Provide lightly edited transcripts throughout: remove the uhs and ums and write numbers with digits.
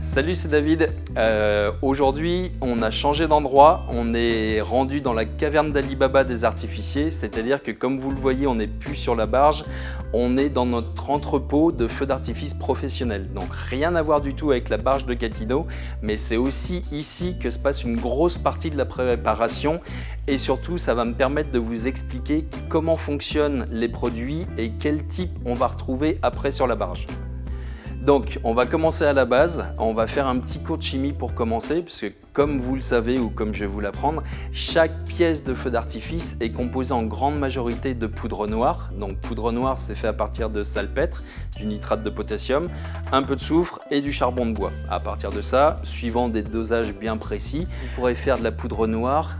Salut, c'est David. Aujourd'hui, on a changé d'endroit. On est rendu dans la caverne d'Ali Baba des artificiers, c'est-à-dire que comme vous le voyez, on n'est plus sur la barge, on est dans notre entrepôt de feux d'artifice professionnels. Donc rien à voir du tout avec la barge de Gatineau, mais c'est aussi ici que se passe une grosse partie de la préparation et surtout, ça va me permettre de vous expliquer comment fonctionnent les produits et quel type on va retrouver après sur la barge. Donc, on va commencer à la base, on va faire un petit cours de chimie pour commencer, puisque comme vous le savez ou comme je vais vous l'apprendre, chaque pièce de feu d'artifice est composée en grande majorité de poudre noire. Donc, poudre noire, c'est fait à partir de salpêtre, du nitrate de potassium, un peu de soufre et du charbon de bois. À partir de ça, suivant des dosages bien précis, vous pourrez faire de la poudre noire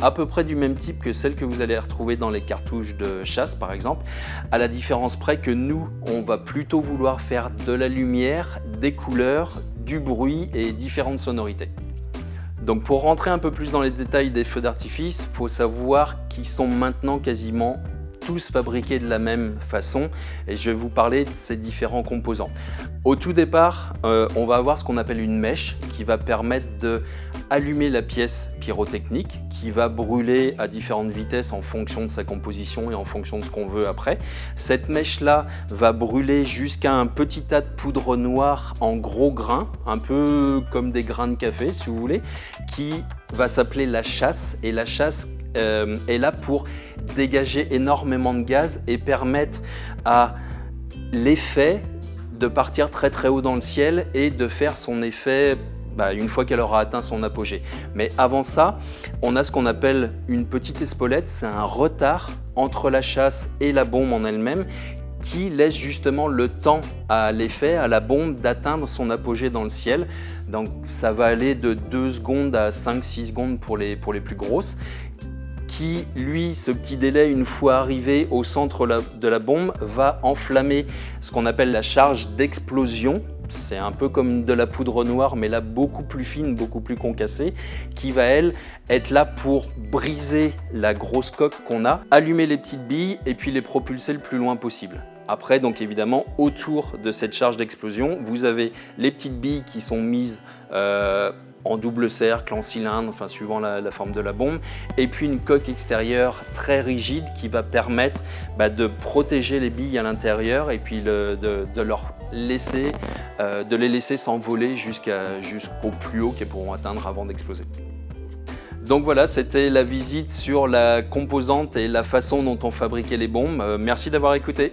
à peu près du même type que celle que vous allez retrouver dans les cartouches de chasse par exemple, à la différence près que nous, on va plutôt vouloir faire de la lumière, des couleurs, du bruit et différentes sonorités. Donc pour rentrer un peu plus dans les détails des feux d'artifice, il faut savoir qu'ils sont maintenant quasiment tous fabriqués de la même façon et je vais vous parler de ces différents composants. Au tout départ, on va avoir ce qu'on appelle une mèche qui va permettre d'allumer la pièce pyrotechnique qui va brûler à différentes vitesses en fonction de sa composition et en fonction de ce qu'on veut après. Cette mèche-là va brûler jusqu'à un petit tas de poudre noire en gros grains, un peu comme des grains de café si vous voulez, qui va s'appeler la chasse et la chasse est là pour dégager énormément de gaz et permettre à l'effet de partir très très haut dans le ciel et de faire son effet une fois qu'elle aura atteint son apogée. Mais avant ça, on a ce qu'on appelle une petite espolette, c'est un retard entre la chasse et la bombe en elle-même qui laisse justement le temps à l'effet, à la bombe d'atteindre son apogée dans le ciel. Donc ça va aller de 2 secondes à 5-6 secondes pour les plus grosses. Qui, lui, ce petit délai, une fois arrivé au centre de la bombe, va enflammer ce qu'on appelle la charge d'explosion. C'est un peu comme de la poudre noire, mais là beaucoup plus fine, beaucoup plus concassée, qui va, elle, être là pour briser la grosse coque qu'on a, allumer les petites billes et puis les propulser le plus loin possible. Après, donc évidemment, autour de cette charge d'explosion, vous avez les petites billes qui sont mises en double cercle, en cylindre, enfin suivant la forme de la bombe, et puis une coque extérieure très rigide qui va permettre de protéger les billes à l'intérieur et puis de les laisser s'envoler jusqu'au plus haut qu'elles pourront atteindre avant d'exploser. Donc voilà, c'était la visite sur la composante et la façon dont on fabriquait les bombes. Merci d'avoir écouté.